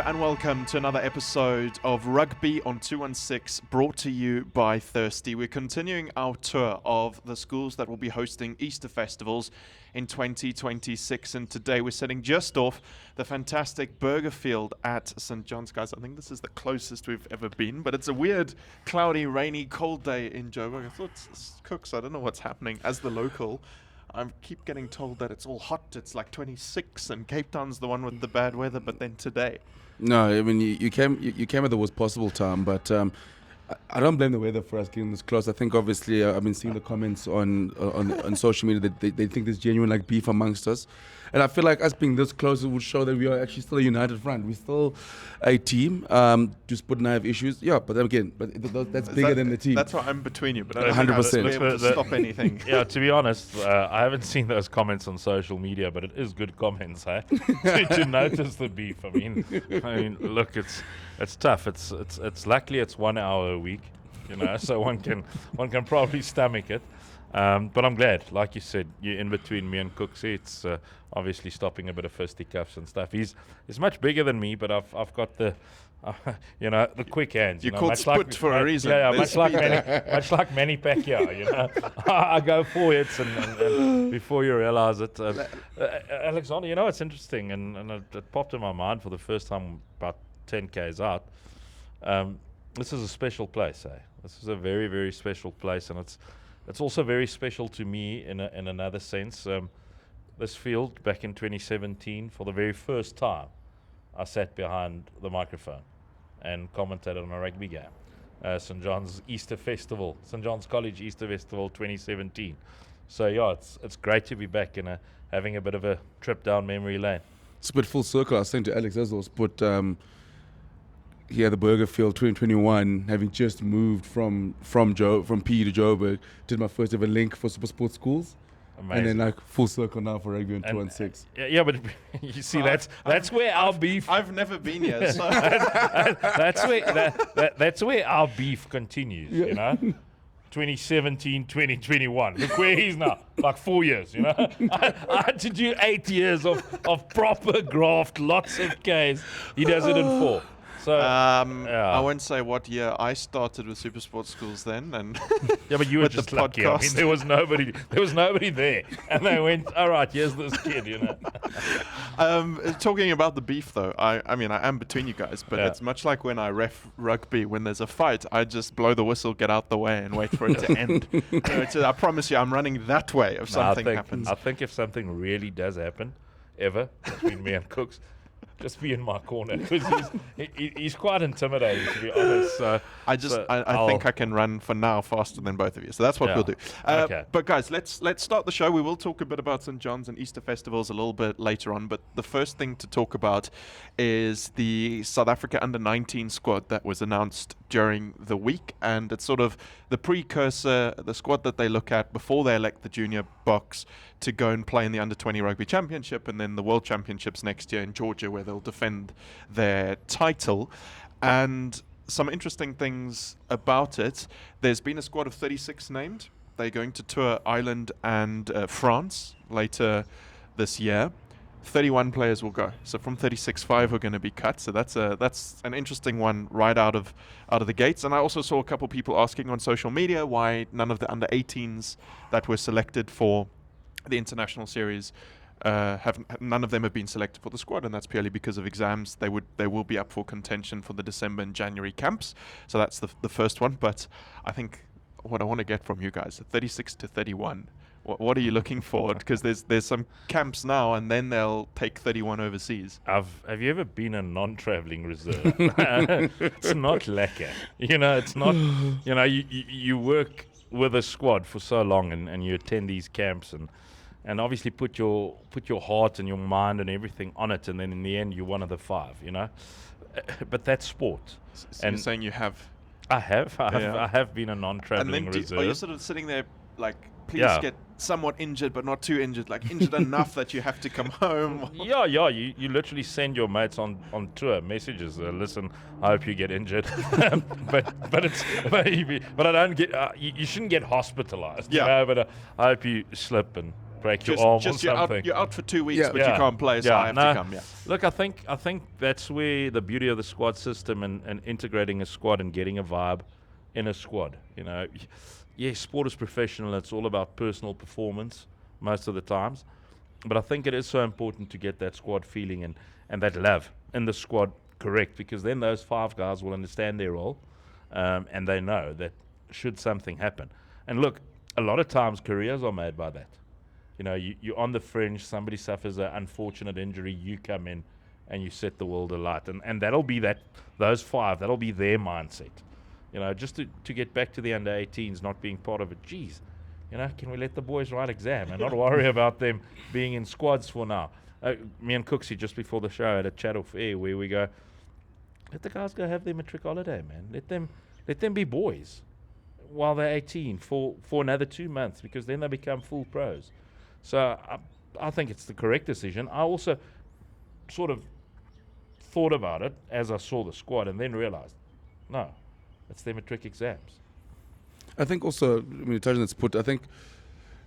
Hello and welcome to another episode of Rugby on 216, brought to you by Thirsty. We're continuing our tour of the schools that will be hosting Easter festivals in 2026, and today we're sitting just off the fantastic burger field at St. John's. Guys, I think this is the closest we've ever been, but it's a weird, cloudy, rainy, cold day in Joburg. I thought it's Cooks, I don't know what's happening. As the local, I keep getting told that it's all hot. It's like 26, and Cape Town's the one with the bad weather. But then today, no, I mean you came at the worst possible time. But I don't blame the weather for us getting this close. I think obviously I've been seeing the comments on social media that they think there's genuine beef amongst us, and I feel like us being this close, it would show that we are actually still a united front. We're still a team. Just Sport and I have issues, but then again, that's bigger than the team. That's why I'm between you, but I don't 100%. think I'll be able to stop anything. Yeah, to be honest, I haven't seen those comments on social media, but it is good comments, eh? to notice the beef. I mean, look, it's tough. It's luckily it's 1 hour a week, so one can probably stomach it. But I'm glad, like you said, you're in between me and Cooksy. It's obviously stopping a bit of fisticuffs and stuff. He's much bigger than me, but I've got the the quick hands. You're called Sput for a reason. Yeah, much like Manny Pacquiao. I go forwards and before you realize it, Alexander. It's interesting, and it popped in my mind for the first time about 10 k's out. This is a special place, eh? This is a very, very special place, and it's also very special to me in another sense. This field, back in 2017, for the very first time, I sat behind the microphone and commentated on a rugby game. St. John's Easter Festival, St. John's College Easter Festival 2017. So yeah, it's great to be back and having a bit of a trip down memory lane. It's a bit full circle. I was saying to Alex as well, but here the Burger Field 2021, having just moved from PE to Joburg, did my first ever link for SuperSport schools. Amazing. And then full circle now for Rugby on 216. Yeah, but you see, that's where our beef. I've never been here, so that's where our beef continues. 2017, 2021. Look where he's now, like 4 years. I had to do 8 years of proper graft, lots of Ks. He does it in 4. So I won't say what year I started with SuperSport schools then, and yeah, but you were just lucky. I mean, there was nobody there, and they went, all right, here's this kid. Talking about the beef, though, I mean, I am between you guys, but it's much like when I ref rugby. When there's a fight, I just blow the whistle, get out the way, and wait for it to end. I promise you, I'm running that way if something happens. I think if something really does happen, ever between me and Cooks, just be in my corner, because he's quite intimidating, to be honest. So I think I can run for now faster than both of you. So that's what we'll do. Okay. But guys, let's start the show. We will talk a bit about St. John's and Easter festivals a little bit later on. But the first thing to talk about is the South Africa Under-19 squad that was announced during the week. And it's sort of the precursor, the squad that they look at before they elect the junior box to go and play in the Under-20 Rugby Championship and then the World Championships next year in Georgia, where they'll defend their title. And some interesting things about it. There's been a squad of 36 named. They're going to tour Ireland and France later this year. 31 players will go. So from 36, 5 are going to be cut. So that's an interesting one right out of the gates. And I also saw a couple people asking on social media why none of the under-18s that were selected for the international series none of them have been selected for the squad, and that's purely because of exams. They will be up for contention for the December and January camps. So that's the first one. But I think what I want to get from you guys, 36 to 31. What are you looking for? Because there's some camps now, and then they'll take 31 overseas. Have you ever been a non-traveling reserve? It's not lekker. It's not. You work with a squad for so long, and you attend these camps and obviously put your heart and your mind and everything on it, and then in the end you're one of the 5. But that's sport. So you're saying you have? I have been a non-traveling reserve. Are you sort of sitting there like, please get somewhat injured but not too injured, like injured enough that you have to come home? Yeah. You literally send your mates on tour messages. Listen, I hope you get injured, but I don't get. You shouldn't get hospitalized. Yeah. But I hope you slip and break your arm or Just something. you're out for 2 weeks, Yeah. but you can't play, so I have to come. Yeah. Look, I think that's where the beauty of the squad system and integrating a squad and getting a vibe in a squad. You know, sport is professional. It's all about personal performance most of the times. But I think it is so important to get that squad feeling and that love in the squad correct, because then those 5 guys will understand their role, and they know that should something happen. And look, a lot of times careers are made by that. You know, you're on the fringe, somebody suffers an unfortunate injury, you come in and you set the world alight. And that'll be those 5, that'll be their mindset. You know, just to get back to the under-18s not being part of it. Geez, you know, can we let the boys write exam and not worry about them being in squads for now? Me and Cooksey, just before the show, had a chat off air where we go, let the guys go have their matric holiday, man. Let them be boys while they're 18 for another 2 months, because then they become full pros. So I think it's the correct decision. I also sort of thought about it as I saw the squad and then realized, no, it's their matric exams. I think also, when you touch on that sport, I think,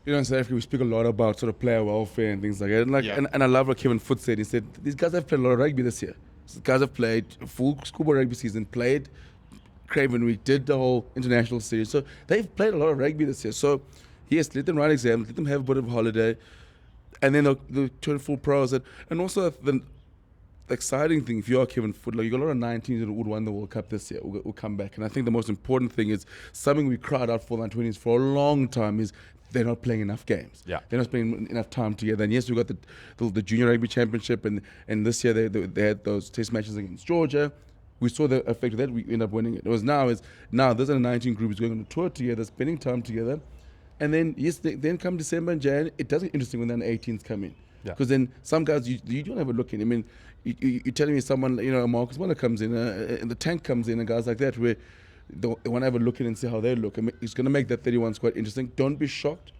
you know, in South Africa we speak a lot about sort of player welfare and things like that. And I love what Kevin Foote said. He said, these guys have played a lot of rugby this year. These guys have played a full schoolboy rugby season, played Craven Week, did the whole international series. So they've played a lot of rugby this year. So yes, let them write exams, let them have a bit of a holiday, and then they'll turn full pros. And also the exciting thing, if you are Kevin Foote, like, you got a lot of 19s that would win the World Cup this year, will come back. And I think the most important thing is something we cried out for the 20s for a long time is they're not playing enough games. Yeah. They're not spending enough time together. And yes, we got the Junior Rugby Championship, and this year they had those test matches against Georgia. We saw the effect of that. We ended up winning it. Now this under 19 group is going on a tour together, spending time together. And then, yes, then come December and Jan, it does get interesting when the under 18s come in. Because then some guys, you don't have a look in. I mean, you're telling me someone, you know, Marcus Muller comes in, and the Tank comes in, and guys like that, where they want to have a look in and see how they look. I mean, it's going to make that 31 squad interesting. Don't be shocked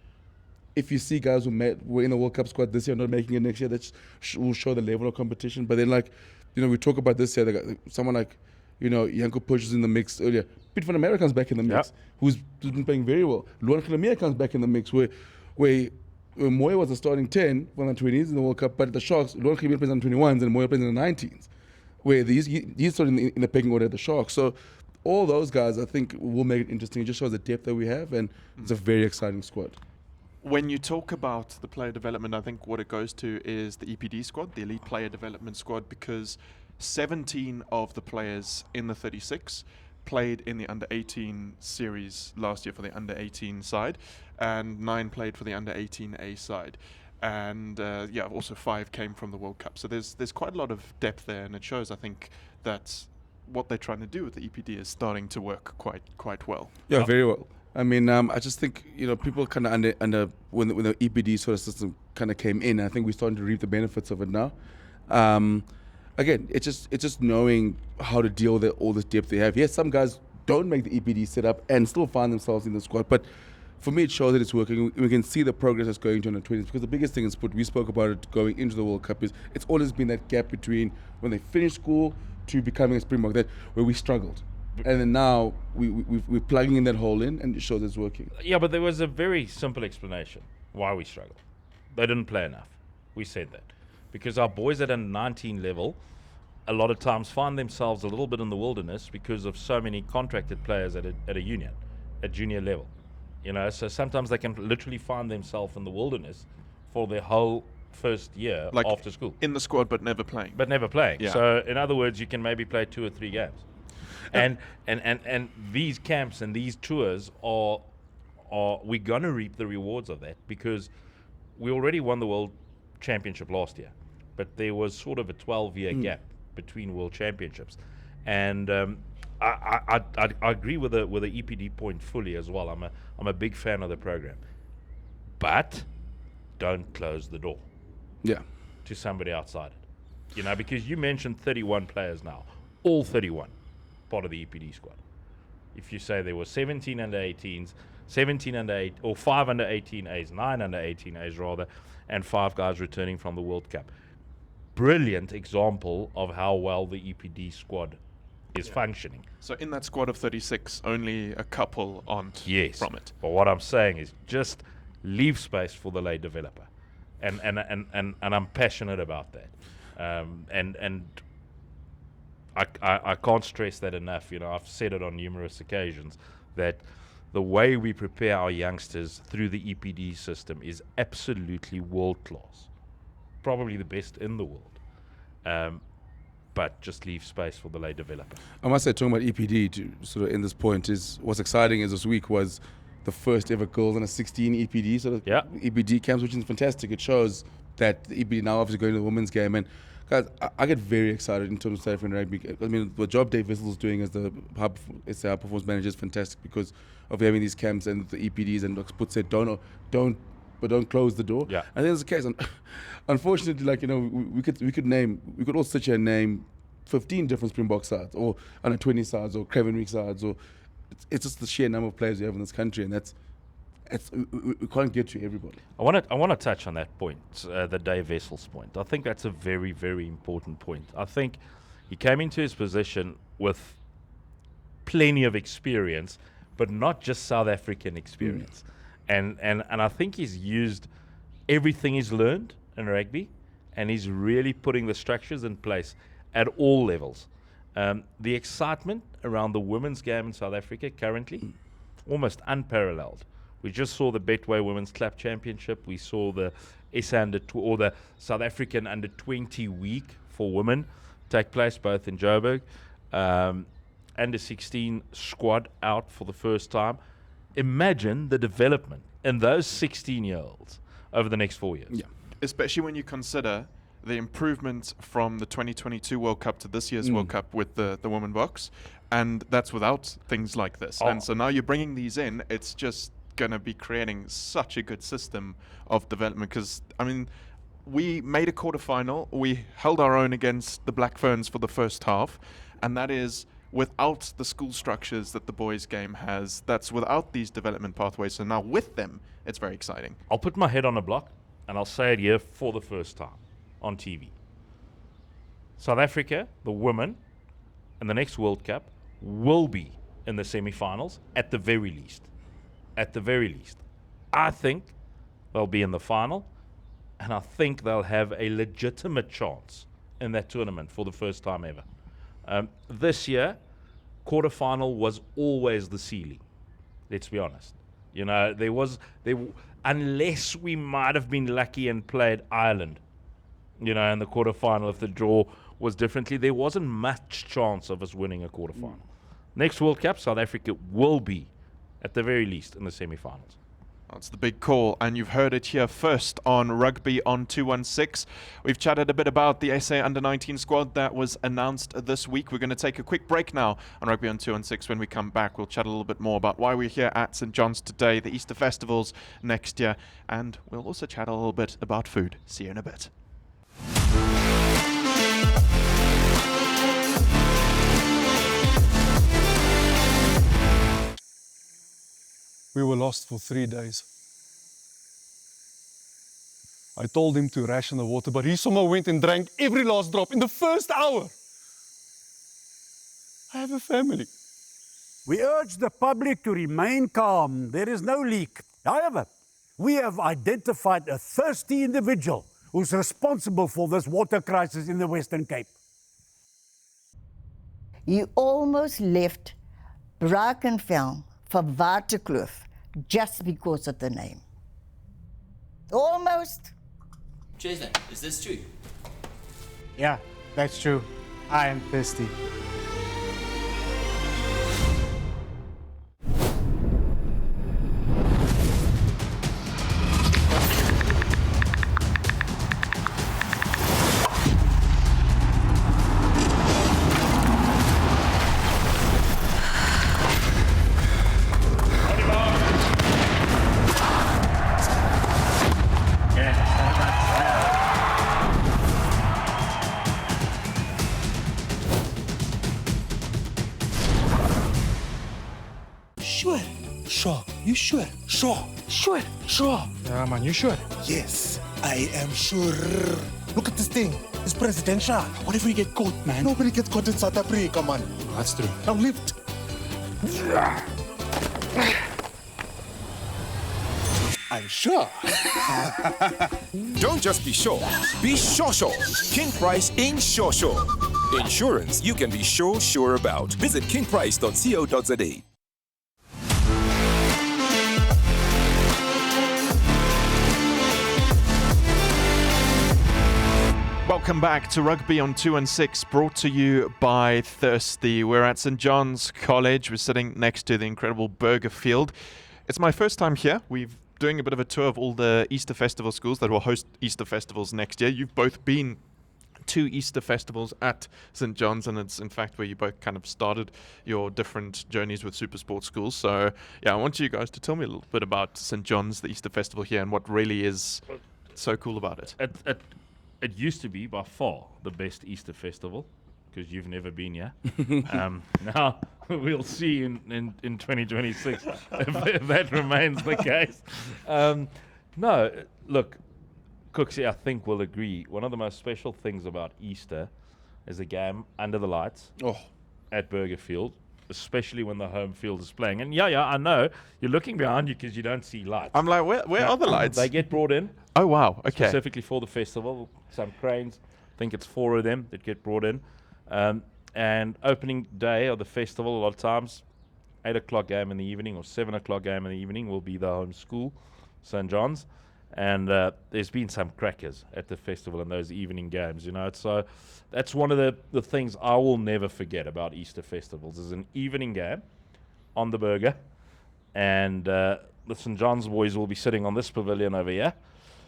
if you see guys who were in the World Cup squad this year not making it next year. That will show the level of competition. But then, like, you know, we talk about this year, someone like, you know, Janko Push is in the mix earlier. Pete van America comes back in the mix, who's been playing very well. Luan Klamia comes back in the mix, where Moya was a starting 10 for the 20s in the World Cup, but at the Sharks, Luan Klamia plays on 21s and Moya plays in the 19s, where he's sort of in the pecking order at the Sharks. So all those guys, I think, will make it interesting. It just shows the depth that we have, and it's a very exciting squad. When you talk about the player development, I think what it goes to is the EPD squad, the Elite Player Development Squad, because 17 of the players in the 36 played in the under-18 series last year for the under-18 side, and 9 played for the under-18A side. And also 5 came from the World Cup. So there's quite a lot of depth there, and it shows, I think, that what they're trying to do with the EPD is starting to work quite well. Yeah, very well. I mean, I just think, you know, people kind of under when the EPD sort of system kind of came in, I think we're starting to reap the benefits of it now. Again, it's just knowing how to deal with all this depth they have. Yes, some guys don't make the EPD setup and still find themselves in the squad, but for me, it shows that it's working. We can see the progress that's going to under 20s, because the biggest thing is, we spoke about it going into the World Cup, is it's always been that gap between when they finish school to becoming a Springbok, that where we struggled. And then now we're plugging in that hole in, and it shows it's working. Yeah, but there was a very simple explanation why we struggled. They didn't play enough. We said that. Because our boys at a 19 level a lot of times find themselves a little bit in the wilderness because of so many contracted players at a union, at junior level. You know, so sometimes they can literally find themselves in the wilderness for their whole first year, like after school. In the squad but never playing. Yeah. So in other words, you can maybe play 2 or 3 games. And these camps and these tours are we're gonna reap the rewards of that, because we already won the World Championship last year, but there was sort of a 12-year gap between World Championships, and I agree with the EPD point fully as well. I'm a big fan of the program, but don't close the door. Yeah. To somebody outside it, you know, because you mentioned 31 players now, all 31 part of the EPD squad. If you say there were 17 under 18s, 17 under 8, or 5 under 18As, 9 under 18As rather, and 5 guys returning from the World Cup. Brilliant example of how well the EPD squad is functioning. So in that squad of 36, only a couple aren't from it. But what I'm saying is, just leave space for the late developer. And I'm passionate about that. And I can't stress that enough. I've said it on numerous occasions that the way we prepare our youngsters through the EPD system is absolutely world class, probably the best in the world. But just leave space for the late developer. I must say, talking about EPD to sort of end this point, is what's exciting is this week was the first ever girls under 16 EPD sort of EPD camps, which is fantastic. It shows that the EPD now obviously going to the women's game, and guys, I get very excited in terms of South African rugby. I mean, the job Dave Wissel is doing as the high performance manager is fantastic because of having these camps and the EPDs, and like Sput said, don't close the door. Yeah. I think that's the case. Unfortunately, we could all sit here and name 15 different Springbok sides, or under 20 sides, or Craven sides, or it's just the sheer number of players we have in this country, and we can't get to everybody. I want to touch on that point, the Dave Wessel's point. I think that's a very, very important point. I think he came into his position with plenty of experience, but not just South African experience. And I think he's used everything he's learned in rugby, and he's really putting the structures in place at all levels. The excitement around the women's game in South Africa currently, almost unparalleled. We just saw the Betway Women's Club Championship. We saw the the South African Under 20 week for women take place both in Joburg. Under 16 squad out for the first time. Imagine the development in those 16-year-olds over the next 4 years. Yeah, especially when you consider the improvement from the 2022 World Cup to this year's World Cup with the women box, and that's without things like this. And so now you're bringing these in, it's just going to be creating such a good system of development, because, I mean, we made a quarterfinal, we held our own against the Black Ferns for the first half, and that is without the school structures that the boys game has. That's without these development pathways. So now with them, it's very exciting. I'll put my head on a block, and I'll say it here for the first time on TV. South Africa, the women, in the next World Cup will be in the semi-finals at the very least. At the very least. I think they'll be in the final, and I think they'll have a legitimate chance in that tournament for the first time ever. This year, quarterfinal was always the ceiling. Let's be honest. Unless we might have been lucky and played Ireland, in the quarterfinal, if the draw was differently, there wasn't much chance of us winning a quarterfinal. Next World Cup, South Africa will be, at the very least, in the semi-finals. That's the big call, and you've heard it here first on Rugby on 216. We've chatted a bit about the SA Under-19 squad that was announced this week. We're going to take a quick break now on Rugby on 216. When we come back, we'll chat a little bit more about why we're here at St. John's today, the Easter festivals next year, and we'll also chat a little bit about food. See you in a bit. We were lost for 3 days. I told him to ration the water, but he somehow went and drank every last drop in the first hour. I have a family. We urge the public to remain calm. There is no leak. However, we have identified a thirsty individual who's responsible for this water crisis in the Western Cape. You almost left Brackenfell for Waterkloof just because of the name. Almost. Jason, is this true? Yeah, that's true. I am thirsty. Sure. You sure? Sure. Sure. Sure. Yeah, man, you sure? Yes, I am sure. Look at this thing. It's presidential. What if we get caught, man? Nobody gets caught in South Africa, man. That's true. Now lift. I'm sure. Don't just be sure. Be sure. King Price ain't sure. Insurance you can be sure about. Visit kingprice.co.za. Welcome back to Rugby on 2 and 6, brought to you by Thirsty. We're at St. John's College. We're sitting next to the incredible Burger Field. It's my first time here. We're doing a bit of a tour of all the Easter Festival schools that will host Easter Festivals next year. You've both been to Easter Festivals at St. John's, and it's in fact where you both kind of started your different journeys with SuperSport schools. So, yeah, I want you guys to tell me a little bit about St. John's, the Easter Festival here, and what really is so cool about it. It used to be by far the best Easter festival, because you've never been here. Now we'll see in 2026 if that remains the case. No, look, Cooksey, I think will agree. One of the most special things about Easter is a game under the lights at Burger Field, especially when the home field is playing. And yeah, I know you're looking behind you because you don't see lights. I'm like, where are the lights? They get brought in. Oh, wow. Okay. Specifically for the festival. Some cranes. I think it's 4 of them that get brought in. And opening day of the festival, a lot of times, 8 o'clock game in the evening or 7 o'clock game in the evening will be the home school, St. John's. And there's been some crackers at the festival in those evening games, you know. So that's one of the things I will never forget about Easter festivals is an evening game on the Burger. And the St. John's boys will be sitting on this pavilion over here.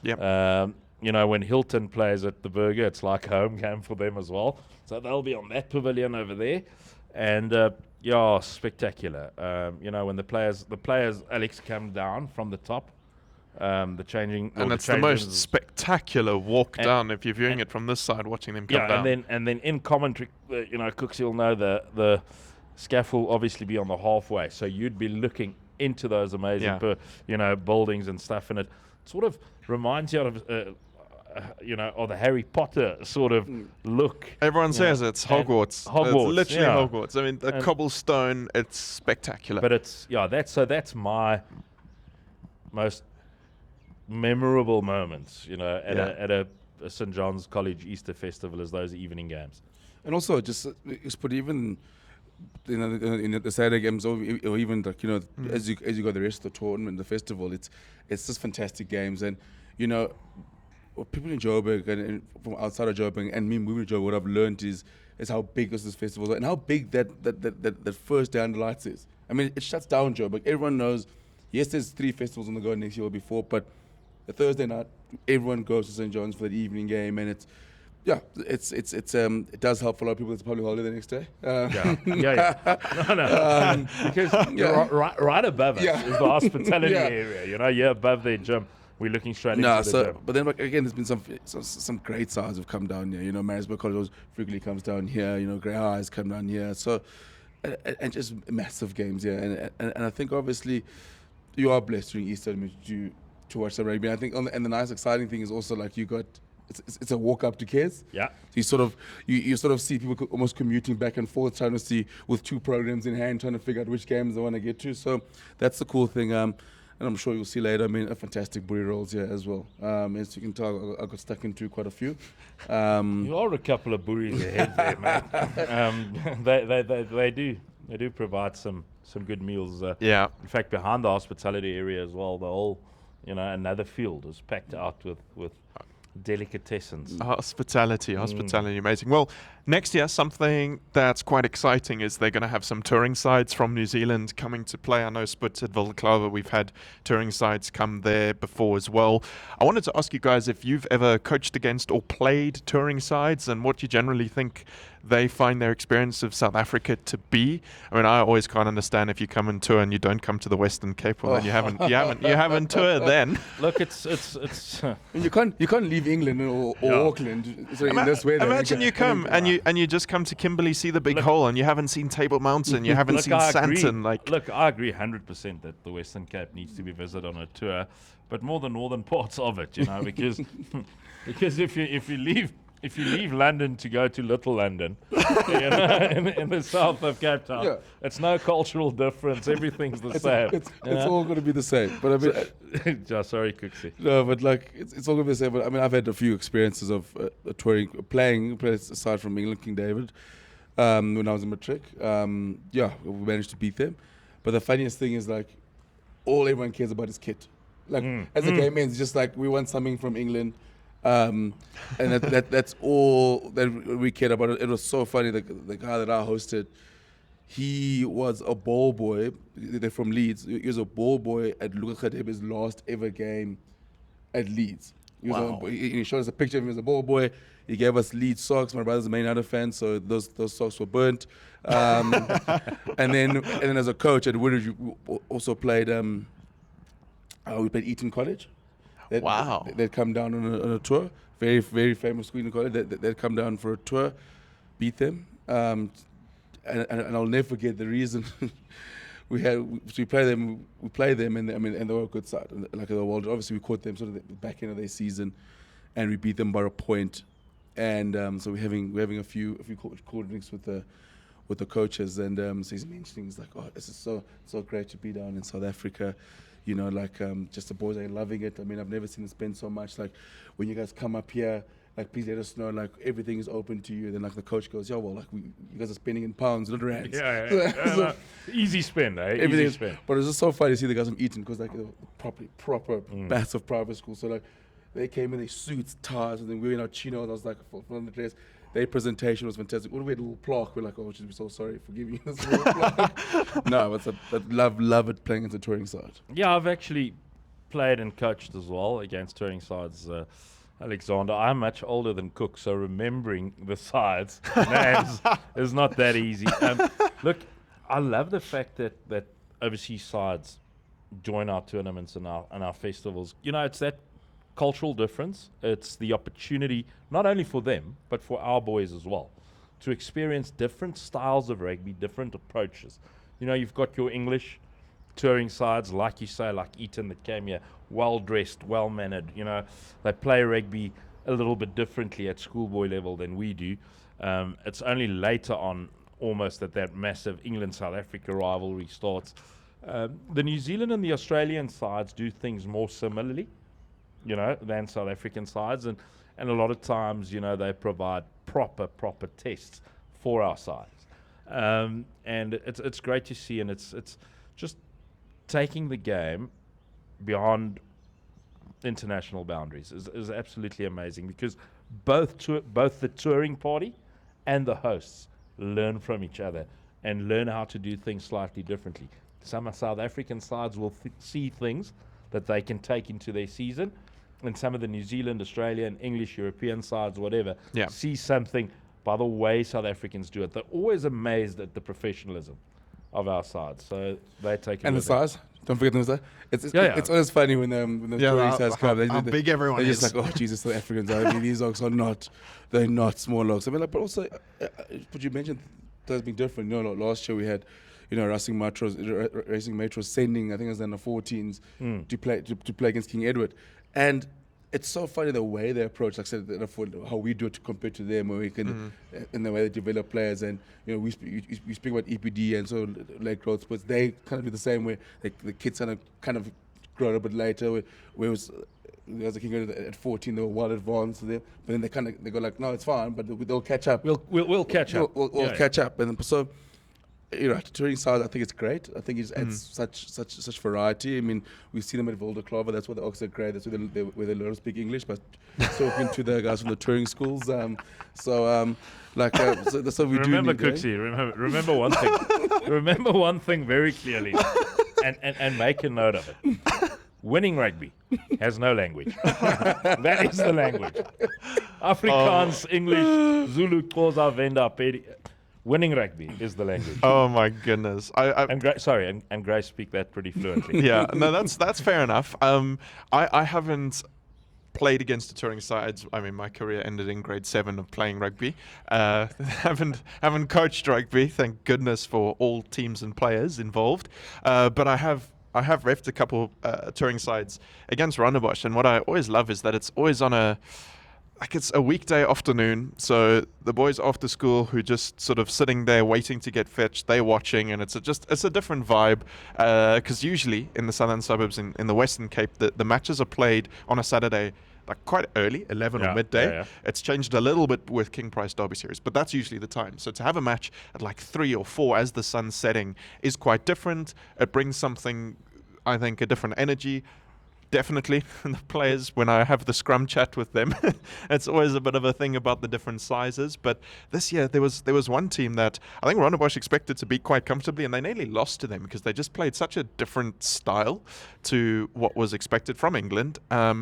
Yep. You know, when Hilton plays at the Burger, it's like a home game for them as well. So they'll be on that pavilion over there. And, spectacular. You know, when the players, Alex, come down from the top, the changing... And it's the most spectacular walk down if you're viewing it from this side, watching them come down. And then in commentary, Cooks, you'll know the scaffold obviously be on the halfway. So you'd be looking into those amazing, buildings and stuff. And it sort of reminds you of... of the Harry Potter sort of look. Everyone says it's Hogwarts. Hogwarts, it's literally Hogwarts. I mean, the cobblestone, it's spectacular. But that's my most memorable moments, at a St. John's College Easter Festival is those evening games. And also just put even in the Saturday games or even as you go the rest of the tournament, the festival, it's just fantastic games. And people in Joburg and from outside of Joburg and me moving to Joburg, what I've learned is how big this festival is and how big that first day under lights is. I mean, it shuts down Joburg. Everyone knows, yes, there's 3 festivals on the go next year or before, but the Thursday night, everyone goes to St. John's for the evening game, and it does help for a lot of people. It's probably holiday the next day. Because right above us is the hospitality area. You're above their gym. We're looking straight into the gym. But then again, there's been some great sides have come down here. Maritzburg College frequently comes down here. Grey Highs come down here. So, and just massive games here. And I think obviously you are blessed during Easter to watch the rugby. I think and the nice exciting thing is also like it's a walk up to Cares. Yeah. So you sort of see people almost commuting back and forth, trying to see with 2 programs in hand, trying to figure out which games they want to get to. So that's the cool thing. And I'm sure you'll see later, a fantastic buri rolls here as well. As you can tell, I got stuck into quite a few. You are a couple of buris ahead there, mate. They do provide some good meals. In fact, behind the hospitality area as well, the whole, another field is packed out with delicatessens. Hospitality, amazing. Well, next year, something that's quite exciting is they're going to have some touring sides from New Zealand coming to play. I know Spitz at Vilclava, we've had touring sides come there before as well. I wanted to ask you guys if you've ever coached against or played touring sides and what you generally think they find their experience of South Africa to be. I always can't understand if you come and tour and you don't come to the Western Cape. Well, then you haven't toured then. Look, it's you can't leave England or Auckland. In this way. Imagine you come and you just come to Kimberley, see the big hole, and you haven't seen Table Mountain, you haven't seen Sandton. Look, I agree 100% that the Western Cape needs to be visited on a tour, but more the northern parts of it, because if you leave if you leave London to go to Little London, you know, in the south of Cape Town, Yeah. it's no cultural difference. Everything's the same. It's all going to be the same. But I mean, Sorry, Cooksey. no, but like it's all going to be the same. But I mean, I've had a few experiences of touring, playing aside from England, King David, when I was in matric. Yeah, we managed to beat them. But the funniest thing is like, all everyone cares about is kit. Like as the game ends, just like we want something from England. And that's all that we cared about. It was so funny. The guy that I hosted, he was a ball boy. They're from Leeds. He was a ball boy at Lucas Khadebe's last ever game at Leeds. He showed us a picture of him as a ball boy. He gave us Leeds socks. My brother's a Man United fan, so those socks were burnt. And then as a coach at Woodridge, we also played. We played Eton College. They'd come down on a tour. Very, very famous Eton College. They'd come down for a tour, beat them. And I'll never forget the reason. we play them, and they were a good side. Like the world, obviously we caught them sort of the back end of their season, and we beat them by a point. And so we're having a few cold drinks with the coaches, and so he's mentioning, he's like, oh, this is so great to be down in South Africa. You know, like just the boys are loving it. I mean, I've never seen them spend so much. Like when you guys come up here, like please let us know. Like everything is open to you. Then like the coach goes, yeah, well, like you guys are spending in pounds, not rands. Yeah. Easy spend, eh? Everything. Easy spend. But it's just so funny to see the guys from Eton, because like proper massive private school. So like they came in their suits, ties, and then we were in our chinos. I was like, from the dress. Their presentation was fantastic. When we had a little plaque, we're like, oh, we're so sorry for giving you this little plaque. No, but love it playing into touring side. Yeah, I've actually played and coached as well against touring sides. Alexander, I'm much older than Cook, so remembering the sides names is not that easy. Look, I love the fact that overseas sides join our tournaments and our festivals. You know, it's that cultural difference. It's the opportunity not only for them but for our boys as well to experience different styles of rugby, different approaches. You know, you've got your English touring sides, like you say, like Eton, that came here well dressed, well mannered. You know, they play rugby a little bit differently at schoolboy level than we do. It's only later on almost that massive England-South Africa rivalry starts. The New Zealand and the Australian sides do things more similarly, you know, than South African sides, and a lot of times, you know, they provide proper tests for our sides, and it's great to see, and it's just taking the game beyond international boundaries is absolutely amazing, because both the touring party and the hosts learn from each other and learn how to do things slightly differently. Some South African sides will see things that they can take into their season, and some of the New Zealand, Australian, English, European sides, whatever, see something by the way South Africans do it. They're always amazed at the professionalism of our sides, so they take it. And the size, don't forget the size. It's always funny when the touring sides come. How big everyone they're is. just like, oh Jesus, the Africans. I mean, these dogs they're not small dogs. I mean, like, but also, but you mentioned that's been different. You know, like last year we had, you know, Racing Metros sending, I think it was in the 14s to play against King Edward. And it's so funny the way they approach, like I said, how we do it compared to them, where we can, in the way they develop players. And, you know, we speak about EPD and so late growth sports. They kind of do the same way. The kids kind of grow up a bit later, whereas as a King at 14, they were well advanced. But then they go like, no, it's fine, but they'll catch up. We'll catch up. We'll catch up. And so, you know, touring side, I think it's great. I think it adds such variety. I mean, we see them at Volder Clover. That's why the Ox are great. That's where they learn to speak English. But talking to the guys from the touring schools, so that's what we remember, do. Cooksey, remember one thing. Remember one thing very clearly, and make a note of it. Winning rugby has no language. That is the language. Afrikaans, English, Zulu, Xhosa, Venda, Pedi. Winning rugby is the language. Oh my goodness! And Grace speak that pretty fluently. Yeah, no, that's fair enough. I haven't played against the touring sides. I mean, my career ended in grade 7 of playing rugby. Haven't coached rugby. Thank goodness for all teams and players involved. But I have reffed a couple touring sides against Rondebosch, and what I always love is that it's always on a like it's a weekday afternoon, so the boys after school who just sort of sitting there waiting to get fetched, they're watching, and it's a different vibe. Because usually in the southern suburbs in the Western Cape, the matches are played on a Saturday, like quite early, 11 or midday. It's changed a little bit with King Price Derby Series, but that's usually the time. So to have a match at like 3 or 4 as the sun's setting is quite different. It brings something, I think, a different energy. Definitely, the players, when I have the scrum chat with them, it's always a bit of a thing about the different sizes. But this year, there was one team that I think Rondebosch expected to beat quite comfortably, and they nearly lost to them because they just played such a different style to what was expected from England. I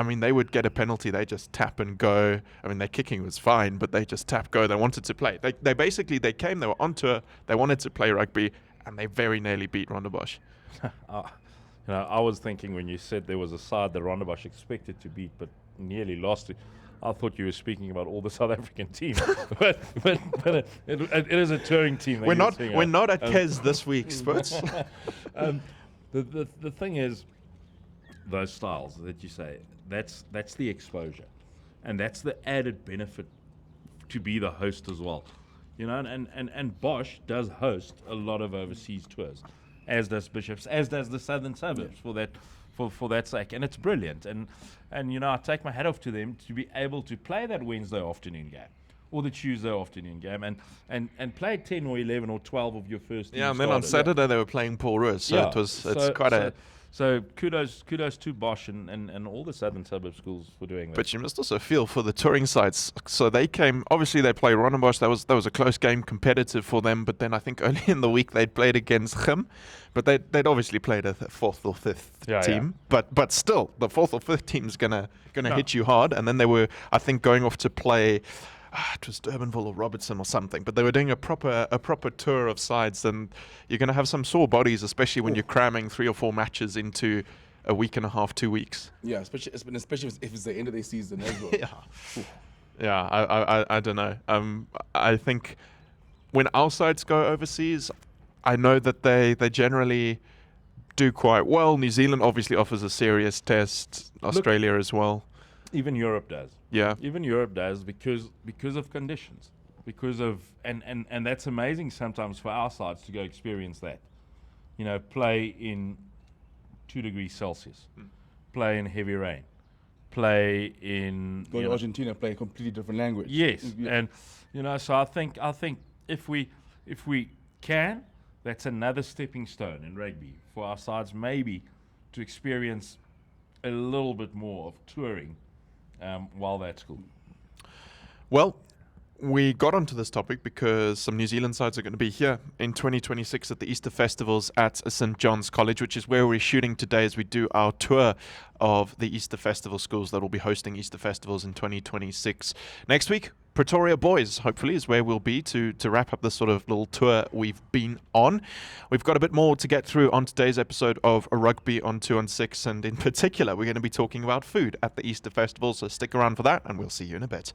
mean, they would get a penalty, they just tap and go. I mean, their kicking was fine, but they just tap, go. They wanted to play. They basically, they came, they were on tour, they wanted to play rugby, and they very nearly beat Rondebosch. You know, I was thinking when you said there was a side that Rondebosch expected to beat but nearly lost to, I thought you were speaking about all the South African teams. but it is a touring team. We're not at Kes this week, Spurs. The thing is, those styles that you say, that's the exposure, and that's the added benefit to be the host as well. You know, and Bosch does host a lot of overseas tours, as does Bishops, as does the southern suburbs for that sake, and it's brilliant. And you know, I take my hat off to them to be able to play that Wednesday afternoon game or the Tuesday afternoon game and play 10 or 11 or 12 of your first team and then on Saturday they were playing Paul Roos, so so kudos to Bosch and all the southern suburb schools for doing that. But you must also feel for the touring sides. So they came, obviously they played Rondebosch. That was a close game, competitive for them. But then I think early in the week they'd played against Gim, but they'd obviously played a 4th or 5th team. But still, the 4th or 5th team is gonna hit you hard. And then they were, I think, going off to play. It was Durbanville or Robertson or something, but they were doing a proper tour of sides, and you're going to have some sore bodies, especially when you're cramming 3 or 4 matches into a week and a half, 2 weeks. Yeah, especially if it's the end of the season as well. I don't know. I think when our sides go overseas, I know that they generally do quite well. New Zealand obviously offers a serious test. Australia as well. Even Europe does. Yeah. Even Europe does because of conditions. Because of and that's amazing sometimes for our sides to go experience that. You know, play in 2 degrees Celsius. Play in heavy rain. Play in go to Argentina, play a completely different language. Yes. And you know, so I think if we can, that's another stepping stone in rugby for our sides maybe to experience a little bit more of touring while they're at school. Well, we got onto this topic because some New Zealand sides are going to be here in 2026 at the Easter Festivals at St. John's College, which is where we're shooting today as we do our tour of the Easter Festival schools that will be hosting Easter Festivals in 2026. Next week, Pretoria Boys, hopefully, is where we'll be to wrap up this sort of little tour we've been on. We've got a bit more to get through on today's episode of Rugby on 2 on 6, and in particular, we're going to be talking about food at the Easter Festival, so stick around for that, and we'll see you in a bit.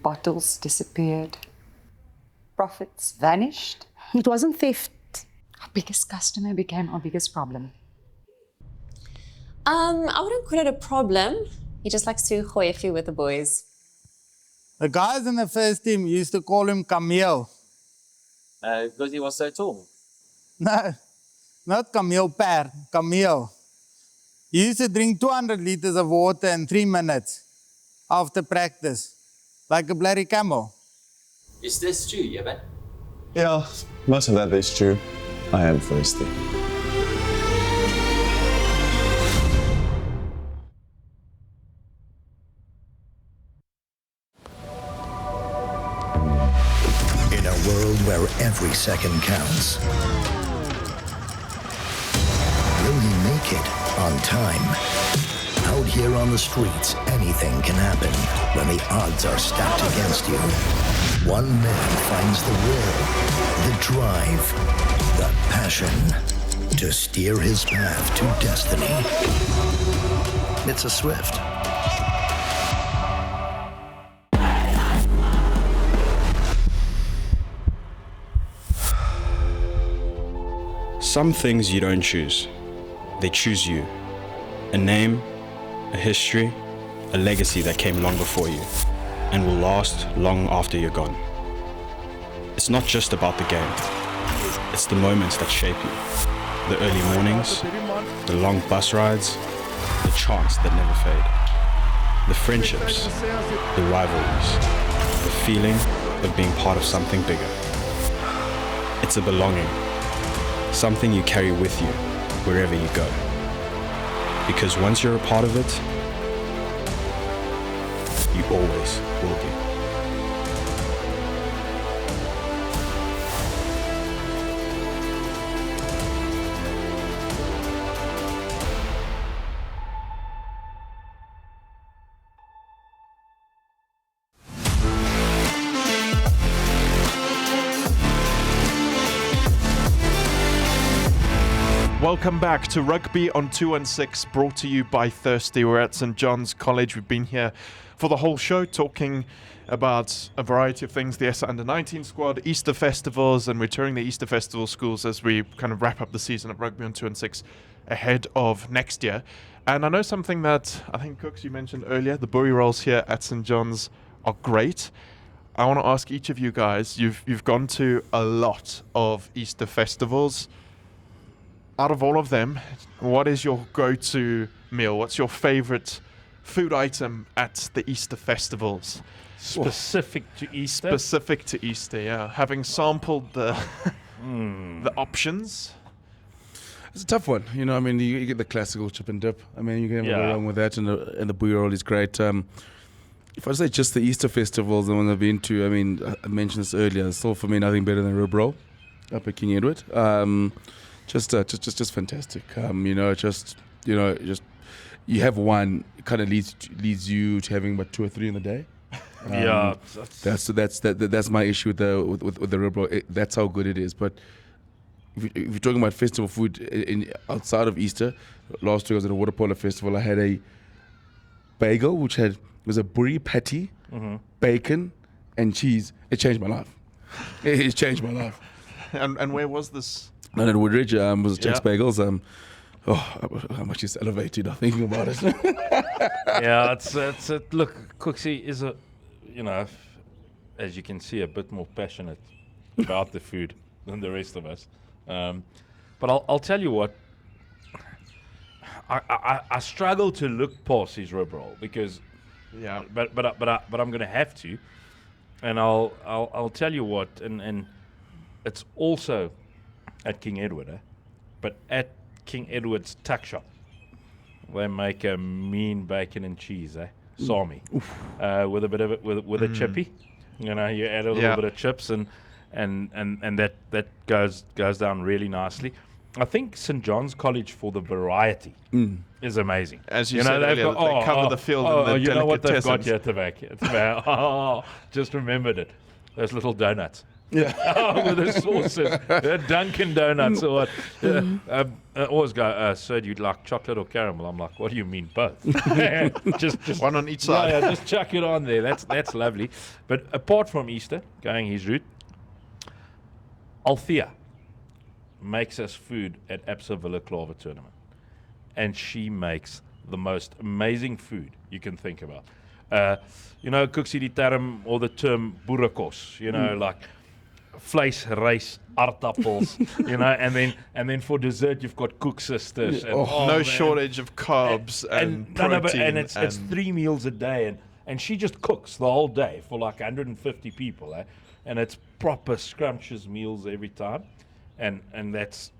Bottles disappeared. Profits vanished. It wasn't theft. Our biggest customer became our biggest problem. I wouldn't call it a problem. He just likes to hoy a few with the boys. The guys in the first team used to call him Camille. Because he was so tall. No, not Camille Per, Camille. He used to drink 200 liters of water in 3 minutes after practice, like a bloody camel. Is this true, Yevon? Yeah, most of that is true. I am thirsty. In a world where every second counts, will he make it on time? Out here on the streets, anything can happen when the odds are stacked against you. One man finds the will, the drive, the passion to steer his path to destiny. It's a Swift. Some things you don't choose. They choose you. A name, a history, a legacy that came long before you and will last long after you're gone. It's not just about the game. It's the moments that shape you. The early mornings, the long bus rides, the chants that never fade. The friendships, the rivalries, the feeling of being part of something bigger. It's a belonging, something you carry with you wherever you go. Because once you're a part of it, you always will be. Welcome back to Rugby on 216, brought to you by Thirsty. We're at St. John's College. We've been here for the whole show talking about a variety of things, the SA Under-19 squad, Easter festivals, and returning the Easter festival schools as we kind of wrap up the season of Rugby on 216 ahead of next year. And I know something that I think, Cooks, you mentioned earlier, the bowie rolls here at St. John's are great. I want to ask each of you guys, you've gone to a lot of Easter festivals. Out of all of them, what is your go-to meal? What's your favorite food item at the Easter festivals? Specific to Easter? Specific to Easter, yeah. Having sampled the the options. It's a tough one. You know, I mean, you get the classical chip and dip. I mean, you can never go wrong with that, and the bowie roll is great. If I say just the Easter festivals, the ones I've been to, I mean, I mentioned this earlier, still for me nothing better than rib roll up at King Edward. Just fantastic. You have one, it kind of leads you to having about 2 or 3 in the day. That's my issue with the rib roll. That's how good it is. But if you're talking about festival food outside of Easter, last week I was at a water polo festival. I had a bagel which was a brie patty, bacon, and cheese. It changed my life. It changed my life. And where was this? And at Woodridge was Jack's Bagels. How much is elevated now thinking about it. Yeah, it's look, Cooksy is as you can see, a bit more passionate about the food than the rest of us. But I'll tell you what, I struggle to look past his rib roll because, but I'm going to have to, and I'll tell you what, and it's also at King Edward, but at King Edward's tuck shop, they make a mean bacon and cheese, salmi, with a bit of it with a chippy. You know, you add a little bit of chips and that goes down really nicely. I think St. John's College, for the variety, is amazing. As you said earlier, they cover the field in the you know what they've got delicatessens. here, Tavak? Just remembered it. Those little donuts. Yeah. With the sauces. Dunkin' Donuts or what. I always go, sir, do you like chocolate or caramel? I'm like, what do you mean, both? just one on each side. Yeah, just chuck it on there. That's lovely. But apart from Easter, going his route, Althea makes us food at Absa Villa Claver tournament. And she makes the most amazing food you can think about. Cooksy die term or the term boerekos, like vleis, rice, aardappels, and then for dessert you've got cook sisters. And, shortage of carbs and protein. And it's 3 meals a day, and she just cooks the whole day for like 150 people, and it's proper scrumptious meals every time, and that's,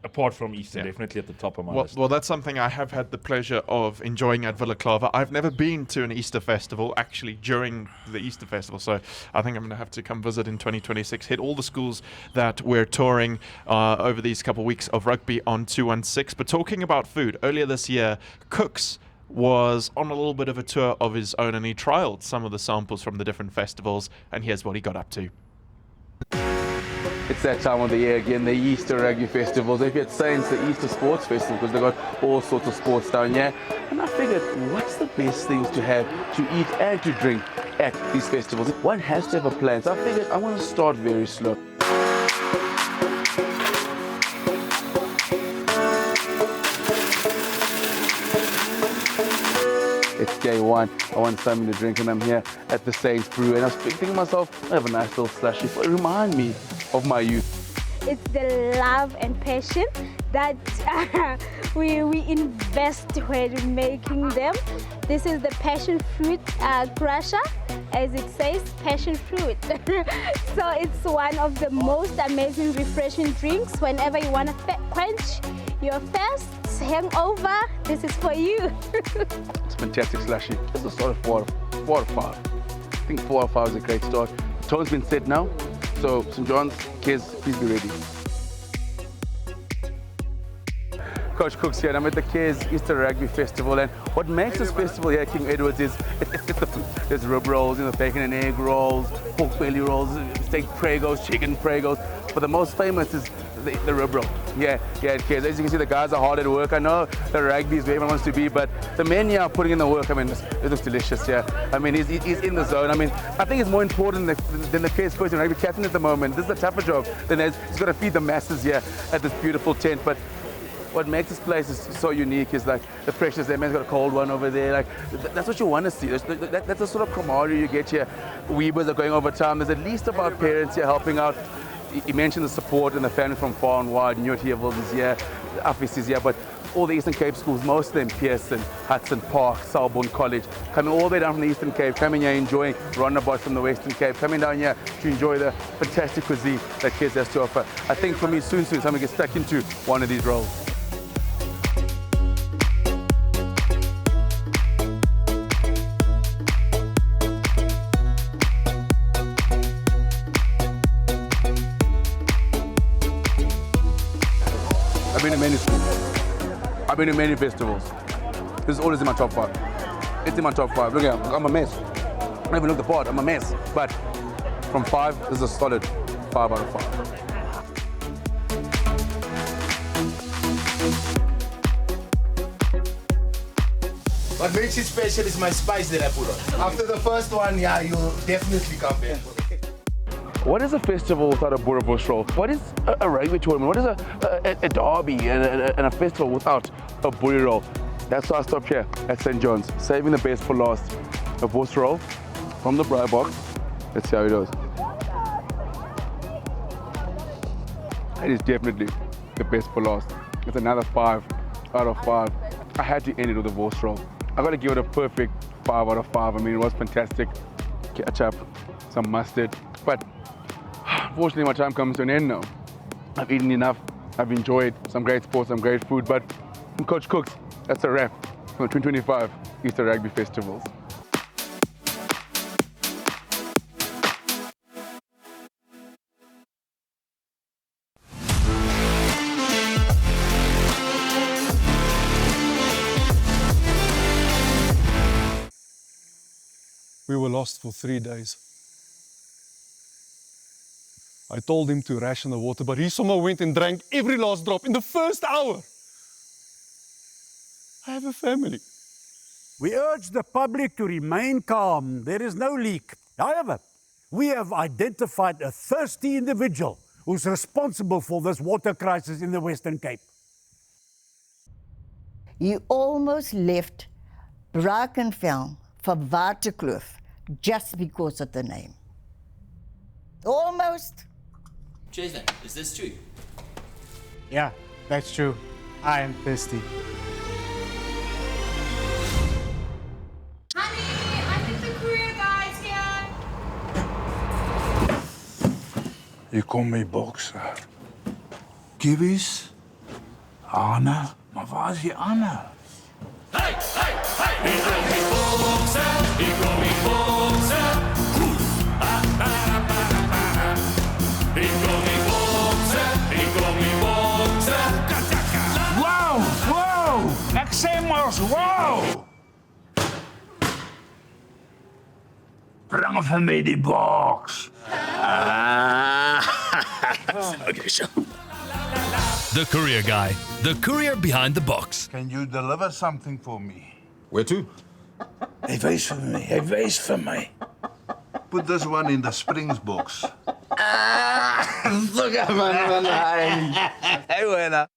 apart from Easter, definitely at the top of my list. Well, that's something I have had the pleasure of enjoying at Villa Claver. I've never been to an Easter festival, actually, during the Easter festival, so I think I'm going to have to come visit in 2026, hit all the schools that we're touring over these couple of weeks of Rugby on 216. But talking about food, earlier this year, Cooks was on a little bit of a tour of his own, and he trialed some of the samples from the different festivals, and here's what he got up to. It's that time of the year again, the Easter Rugby Festivals. If you'd say it's the Easter Sports Festival because they've got all sorts of sports down here. And I figured, what's the best things to have to eat and to drink at these festivals? One has to have a plan. So I figured I want to start very slow. gay wine. I want something to drink, and I'm here at the Saints Brew, and I was thinking to myself, I have a nice little slushy. It remind me of my youth. It's the love and passion that we invest when making them. This is the passion fruit crusher, as it says, passion fruit. So it's one of the most amazing refreshing drinks. Whenever you want to quench your thirst, hangover, this is for you. It's fantastic slushy. It's a sort of 4 out of 5. I think 4 out of 5 is a great start. The tone's been set now, so St. John's, kids, please be ready. Coach Cooks here, and I'm at the Cares Easter Rugby Festival, and what makes this festival here at King Edward's is it's the food. There's rib rolls, bacon and egg rolls, pork belly rolls, steak pregos, chicken pregos, but the most famous is the rib roll. Yeah, at Cares. As you can see, the guys are hard at work. I know the rugby is where everyone wants to be, but the men here are putting in the work. I mean, it looks delicious, yeah. I mean, he's in the zone. I mean, I think it's more important than the Cares person rugby captain at the moment. This is a tougher job than he's got to feed the masses here at this beautiful tent, but what makes this place is so unique is like the freshness. That man's got a cold one over there. Like that's what you want to see. That's the sort of camaraderie you get here. Weebers are going over time. There's at least about parents here helping out. You mentioned the support and the family from far and wide. New Heavels is here, Affis is here, but all the Eastern Cape schools, most of them, Pearson, Hudson Park, Selborne College, coming all the way down from the Eastern Cape, coming here enjoying Rondabot from the Western Cape, coming down here to enjoy the fantastic cuisine that Kids has to offer. I think for me, soon, someone gets stuck into one of these roles. I've been to many festivals. This is always in my top 5. It's in my top 5. Look here, I'm a mess. I don't even look the part, I'm a mess. But from 5, this is a solid 5 out of 5. What makes it special is my spice that I put on. After the first one, yeah, you'll definitely come back. What is a festival without a boerewors roll? What is a rugby tournament? What is a derby and a festival without a boerewors roll? That's why I stopped here at St. John's, saving the best for last. A boerewors roll from the braai box. Let's see how it goes. It is definitely the best for last. It's another 5 out of 5. I had to end it with a boerewors roll. I got to give it a perfect 5 out of 5. I mean, it was fantastic. Ketchup, some mustard, but unfortunately, my time comes to an end now. I've eaten enough. I've enjoyed some great sports, some great food, but from Coach Cooks, that's a wrap from the 2025 Easter Rugby Festivals. We were lost for 3 days. I told him to ration the water, but he somehow went and drank every last drop in the first hour. I have a family. We urge the public to remain calm. There is no leak. However, we have identified a thirsty individual who's responsible for this water crisis in the Western Cape. He almost left Brackenfell for Waterkloof just because of the name. Almost. Jason, is this true? Yeah, that's true. I am thirsty. Honey, I think the courier guy's here. Hier kom my bokser. Kibbies? Anna? Maar waar is die Anna? Hey, hey, hey! Hier kom die bokser, hier kom die bokser. Hier kom die bokser, hier kom die bokser. Wow, wow! Ek sê mos, wow! Bring vir my die boks. Okay, sure. The Courier Guy, the courier behind the box. Can you deliver something for me? Where to? Hy wys vir my, hy wys vir my. Put this one in the Springs box. Look at man, hey, buena.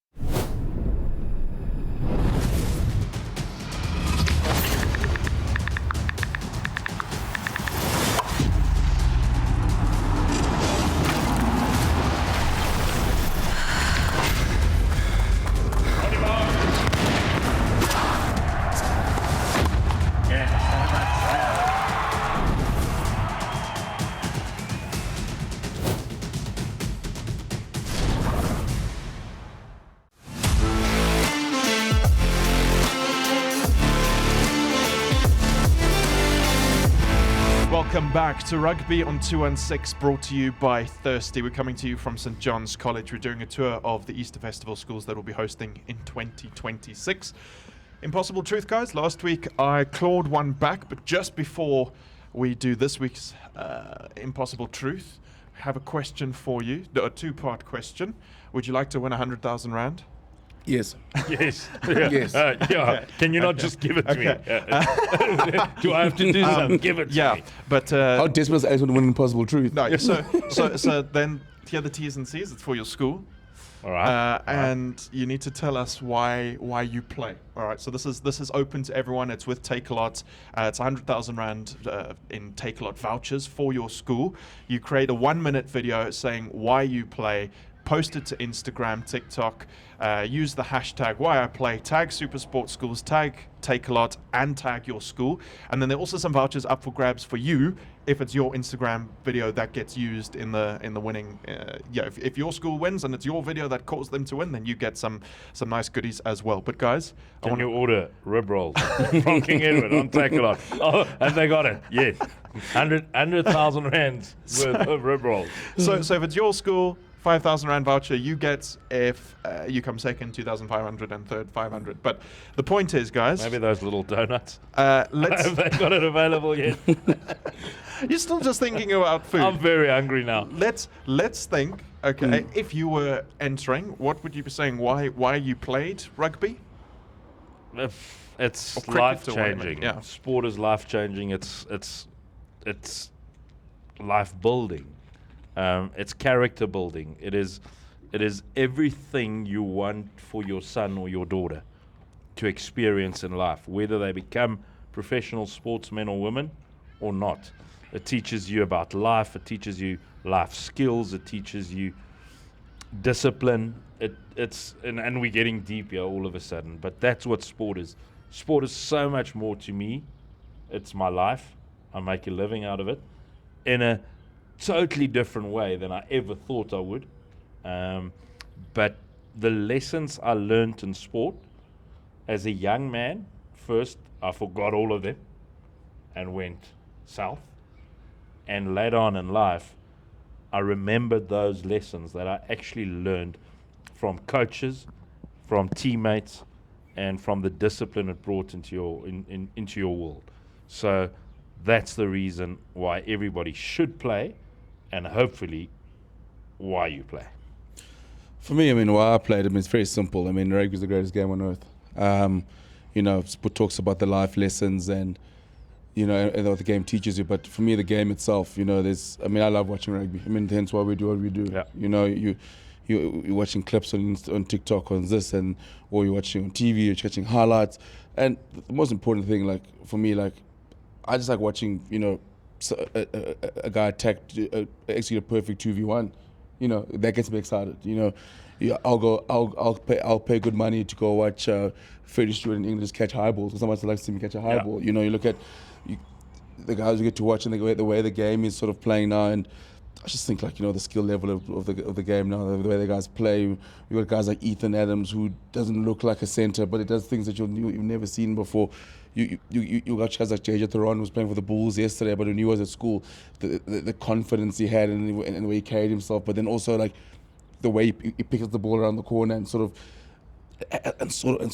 Welcome back to Rugby on 216, brought to you by Thirsty. We're coming to you from St. John's College. We're doing a tour of the Easter Festival schools that will be hosting in 2026. Impossible Truth, guys. Last week I clawed one back, but just before we do this week's Impossible Truth, I have a question for you, a two-part question. Would you like to win 100,000 Rand? Yes. Yes. Yes. Yeah. Can you not just give it to me? Do I have to do something? Give it to me. But how desperate is Alex to win Impossible Truth? No. So then here are the T's and C's. It's for your school. All right. And you need to tell us why you play. All right. So this is open to everyone. It's with Take a Lot. It's 100,000 Rand in Take a Lot vouchers for your school. You create a 1-minute video saying why you play. Post it to Instagram, TikTok. Use the hashtag why I play. Tag SuperSport schools. Tag Take a Lot and tag your school. And then there are also some vouchers up for grabs for you if it's your Instagram video that gets used in the winning. If your school wins and it's your video that caused them to win, then you get some nice goodies as well. But guys, can you order rib rolls from King Edward on Take a Lot? Oh, and they got it. Yes, 100,000 rands worth of rib rolls. So if it's your school, 5,000 Rand voucher you get if you come second, 2,500, and third, 500. But the point is, guys, maybe those little donuts. Have they got it available yet? You're still just thinking about food. I'm very hungry now. Let's think. Okay, if you were entering, what would you be saying? Why you played rugby? It's life changing. Yeah. Sport is life changing. It's life building. It's character building. It is everything you want for your son or your daughter to experience in life, whether they become professional sportsmen or women or not. It teaches you about life. It teaches you life skills. It teaches you discipline. And we're getting deep here all of a sudden. But that's what sport is. Sport is so much more to me. It's my life. I make a living out of it in a totally different way than I ever thought I would. But the lessons I learned in sport as a young man, first I forgot all of them and went south. And later on in life, I remembered those lessons that I actually learned from coaches, from teammates, and from the discipline it brought into your world. So that's the reason why everybody should play, and hopefully why you play. For me, why I played, it's very simple. Rugby is the greatest game on earth. Sport talks about the life lessons and what the game teaches you. But for me, the game itself, I love watching rugby. Hence why we do what we do. Yeah. You're watching clips on TikTok on this, or you're watching on TV, you're catching highlights. And the most important thing, for me, I just like watching, a guy execute a perfect 2v1. That gets me excited. I'll pay good money to go watch Freddie Stewart in England catch high balls, because somebody likes to see me catch a high ball. You look at the guys you get to watch and the way the game is sort of playing now, and I just think the skill level of the game now, the way the guys play. You got guys like Ethan Adams, who doesn't look like a centre, but he does things that you've never seen before. You got guys like JJ Theron, who was playing for the Bulls yesterday, but when he was at school, the confidence he had and the way he carried himself, but then also the way he picks up the ball around the corner and sort of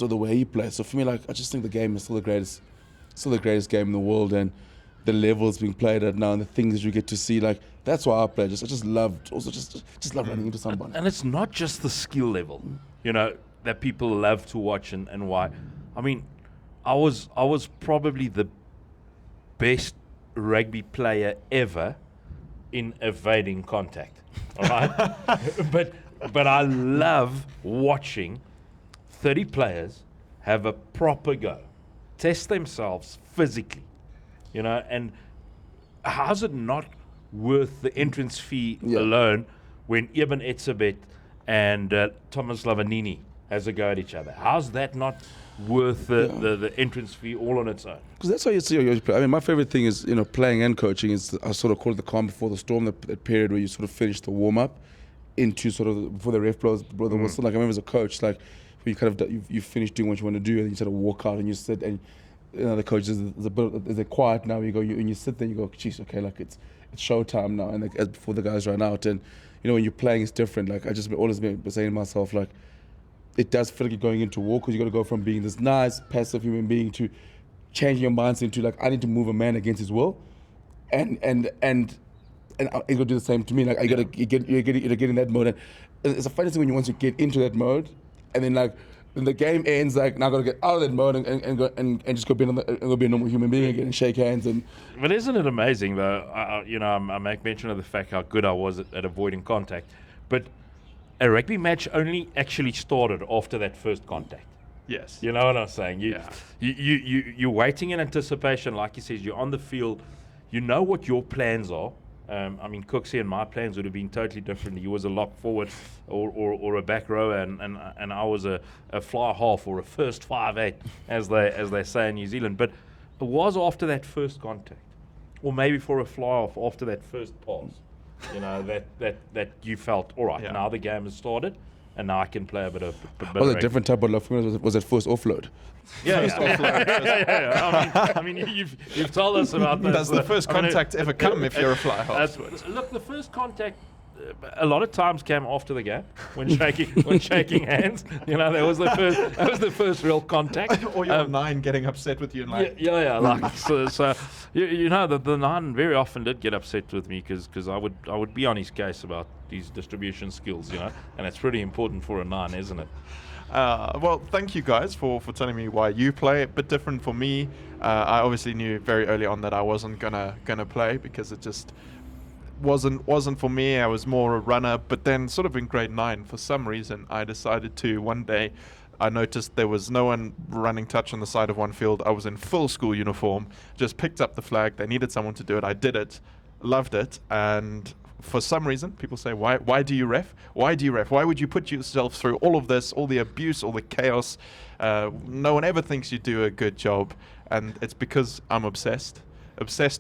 the way he plays. So for me, I just think the game is still the greatest game in the world, and the levels being played at now and the things that you get to see, that's why I play. I just love running into somebody. And it's not just the skill level, that people love to watch and why. I was probably the best rugby player ever in evading contact. All right, but I love watching 30 players have a proper go, test themselves physically, and how's it not worth the entrance fee alone when Eben Etzebeth and Thomas Lavanini has a go at each other? How's that not worth the entrance fee all on its own? Because that's how you see your play. My favorite thing is playing and coaching is, I sort of call it the calm before the storm, that period where you sort of finish the warm up into sort of before the ref blows the whistle. I remember as a coach, where you kind of you finish doing what you want to do and you sort of walk out and you sit and the coaches is a quiet now. You go, and you sit there, and you go, geez, okay, like it's showtime now, and like, as before the guys run out, and when you're playing, it's different. Like I just always been saying to myself, like it does feel like you're going into war, because you got to go from being this nice, passive human being to changing your mindset into like I need to move a man against his will, and it's gonna do the same to me. Like you're getting that mode, and it's a funny thing when you once you get into that mode, and then like when the game ends, like now I gotta get out of that mode and just go be a normal human being again and shake hands. And but isn't it amazing though? I make mention of the fact how good I was at avoiding contact, but a rugby match only actually started after that first contact. Yes. You know what I'm saying? You're waiting in anticipation, like you said, you're on the field, you know what your plans are. Cooksey and my plans would have been totally different. He was a lock forward or a back row, and I was a fly half or a first 5'8", as they say in New Zealand. But it was after that first contact, or maybe for a fly off after that first pass, that you felt, all right, now the game has started, and now I can play a bit of. Was a different type of lock forward? Was it first offload? You've told us about that. Does the first contact ever come if you're a fly half? Look, the first contact a lot of times came after the game when shaking hands. That was the first real contact. Or your nine getting upset with you and like the nine very often did get upset with me because I would be on his case about these distribution skills, and it's pretty important for a nine, isn't it? Well, thank you guys for telling me why you play. A bit different for me. I obviously knew very early on that I wasn't gonna play because it just wasn't for me. I was more a runner. But then, sort of in grade 9, for some reason, I decided to. One day, I noticed there was no one running touch on the side of one field. I was in full school uniform. Just picked up the flag. They needed someone to do it. I did it. Loved it. And for some reason, people say, why do you ref? Why do you ref? Why would you put yourself through all of this, all the abuse, all the chaos? No one ever thinks you do a good job. And it's because I'm obsessed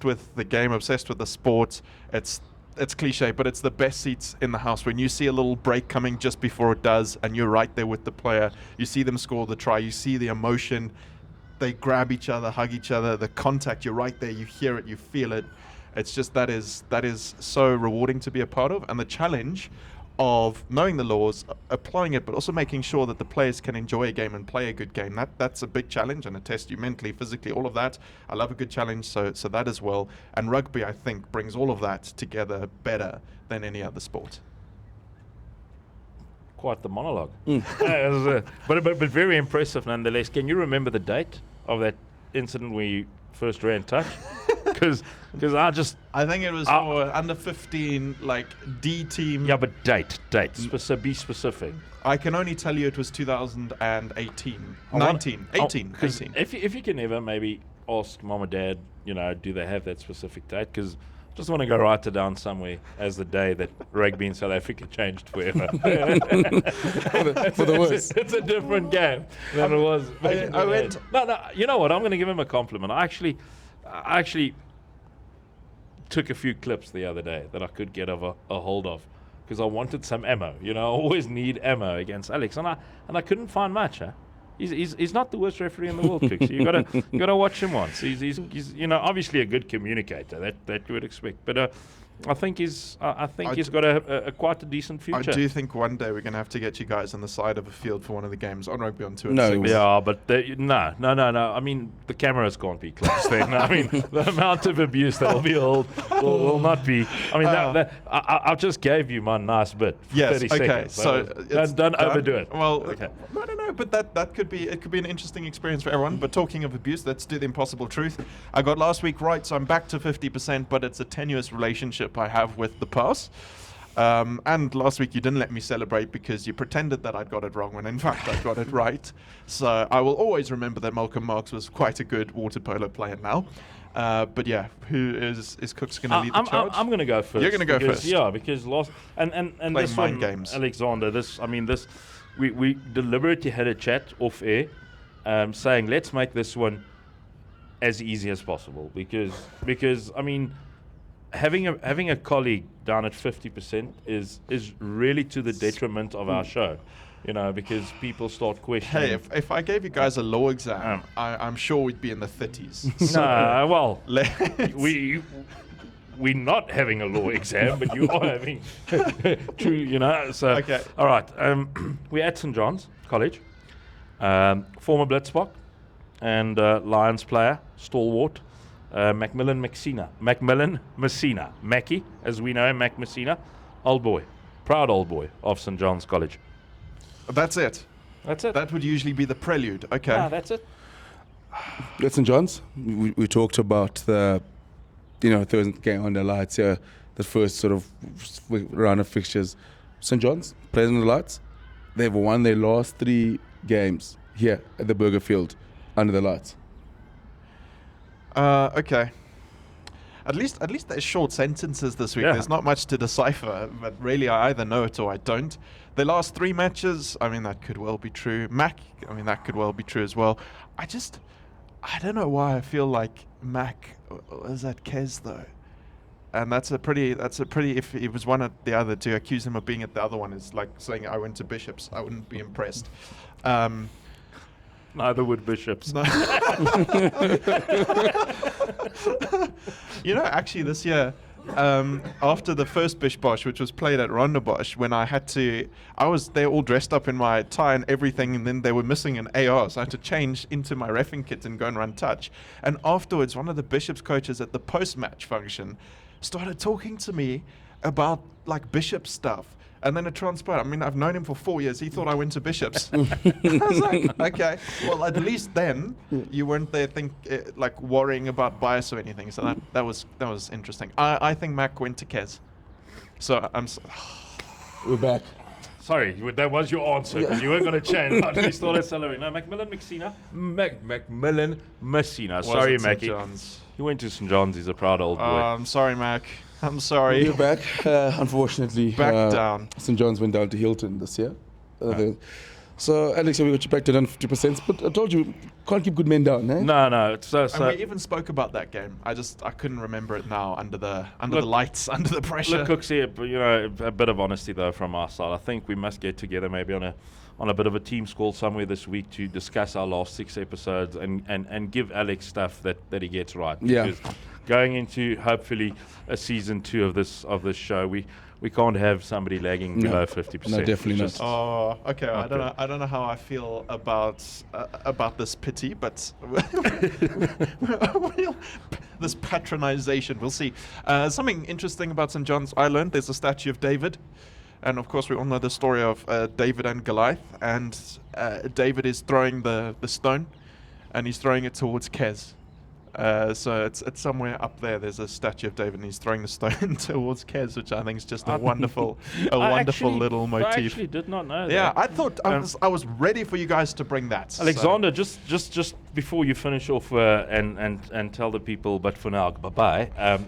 with the game, obsessed with the sport. It's cliche, but it's the best seats in the house. When you see a little break coming just before it does, and you're right there with the player, you see them score the try, you see the emotion, they grab each other, hug each other, the contact, you're right there, you hear it, you feel it. It's just that is so rewarding to be a part of, and the challenge of knowing the laws, applying it, but also making sure that the players can enjoy a game and play a good game. That's a big challenge and a test you mentally, physically, all of that. I love a good challenge, so that as well. And rugby, I think, brings all of that together better than any other sport. Quite the monologue. But very impressive nonetheless. Can you remember the date of that incident where you first ran touch? Because I think it was for under 15, like D team. Yeah, but date. Be specific. I can only tell you it was 2018. 18. If you can ever maybe ask mom or dad, do they have that specific date? Because I just want to go write it down somewhere as the day that rugby in South Africa changed forever. for the worse. It's a different game than it was. No. You know what? I'm going to give him a compliment. I actually took a few clips the other day that I could get a hold of because I wanted some ammo. I always need ammo against Alex, and I couldn't find much. Huh? He's not the worst referee in the world, Cooks. You gotta watch him once. He's obviously a good communicator that you would expect, but I think he's got a quite a decent future. I do think one day we're going to have to get you guys on the side of a field for one of the games on Rugby on 2 and 6. Yeah, but no. I mean, the cameras can't be close then. I mean, the amount of abuse that will be held will not be. I mean, I just gave you my nice bit. For yes. 30 okay. seconds. So don't overdo it. Well, okay. No. But that could be an interesting experience for everyone. But talking of abuse, let's do the impossible truth. I got last week right, so I'm back to 50%. But it's a tenuous relationship I have with the pass. And last week you didn't let me celebrate because you pretended that I'd got it wrong when in fact I got it right. So I will always remember that Malcolm Marx was quite a good water polo player now. But yeah, who is Cooks going to lead the charge? I'm going to go first. You're going to go first. Yeah, because last and this one, games. Alexander. We deliberately had a chat off air, saying let's make this one as easy as possible because I mean. Having a colleague down at 50% is really to the detriment of our show. You know, because people start questioning. Hey, if I gave you guys a law exam, I'm sure we'd be in the 30s. No, well, we're not having a law exam, but you are having true, you know. So, Okay. All right. We're at St. John's College. Former Blitzbok and Lions player, stalwart, Macmillan Messina. Mackie, as we know him, Mac Messina. Old boy. Proud old boy of St. John's College. That's it. That's it. That would usually be the prelude. Okay. Ah, that's it. At St. John's, we talked about the, Thursday game on the lights here, the first sort of round of fixtures. St. John's, playing the lights, they've won their last 3 games here at the Burger Field under the lights. Okay. At least there's short sentences this week. Yeah. There's not much to decipher, but really I either know it or I don't. The last 3 matches, I mean, that could well be true. Mac, I mean, that could well be true as well. I don't know why I feel like Mac was at Kes though. And that's a pretty, if it was one of the other, to accuse him of being at the other one is like saying I went to Bishops. I wouldn't be impressed. Neither would Bishops. No. Actually this year, after the first Bish Bosh, which was played at Rondebosch, when I was there all dressed up in my tie and everything, and then they were missing an AR, so I had to change into my reffing kit and go and run touch. And afterwards, one of the Bishops coaches at the post-match function started talking to me about like Bishop stuff. And then it transpired. I mean, I've known him for 4 years. He thought I went to Bishops. I was like, okay. Well, at least then you weren't there worrying about bias or anything. So that was interesting. I think Mac went to Kes. So we're back. Sorry, that was your answer because you weren't going to change. We still had salary. No, Macmillan Messina. Macmillan Messina. Sorry, Mackie. He went to St. John's. He's a proud old boy. I'm sorry, Mac. I'm sorry. We're back. Unfortunately, back down. St. John's went down to Hilton this year. So, Alex, we got you back to down 50%. But I told you, can't keep good men down, eh? No. And we even spoke about that game. I couldn't remember it now under the lights, under the pressure. Look, Cooksy, a bit of honesty though from our side. I think we must get together maybe on a bit of a Teams call somewhere this week to discuss our last 6 episodes and give Alex stuff that he gets right. Yeah. Because going into hopefully a season 2 of this show, we can't have somebody lagging below 50%. No, definitely not. Oh, okay. I don't know how I feel about this pity, but this patronization. We'll see. Something interesting about St. John's, I learned there's a statue of David. And of course, we all know the story of David and Goliath. And David is throwing the stone, and he's throwing it towards Kes. So it's somewhere up there. There's a statue of David, and he's throwing the stone towards Kes, which I think is just a wonderful little motif. I actually did not know that. Yeah, I thought I was ready for you guys to bring that. Alexander, just before you finish off and tell the people, but for now, bye-bye.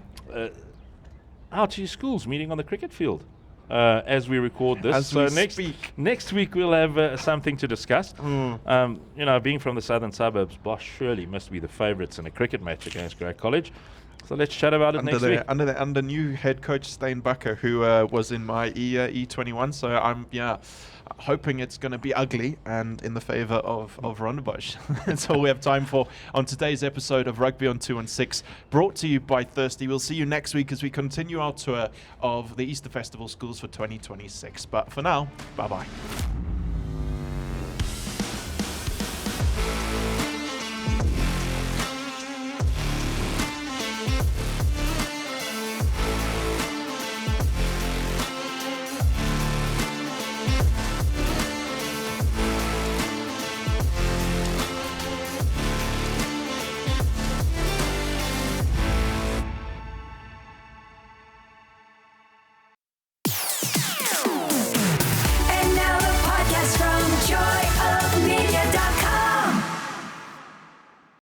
Out to your schools, meeting on the cricket field. As we record this, next week we'll have something to discuss. Being from the southern suburbs, Bosch surely must be the favourites in a cricket match against Grey College. So let's chat about it next week. Under new head coach Steyn Bakker, who was in my E21. So I'm hoping it's going to be ugly and in the favour of Rondebosch. That's all we have time for on today's episode of Rugby on 216, brought to you by Thirsty. We'll see you next week as we continue our tour of the Easter Festival schools for 2026. But for now, bye-bye.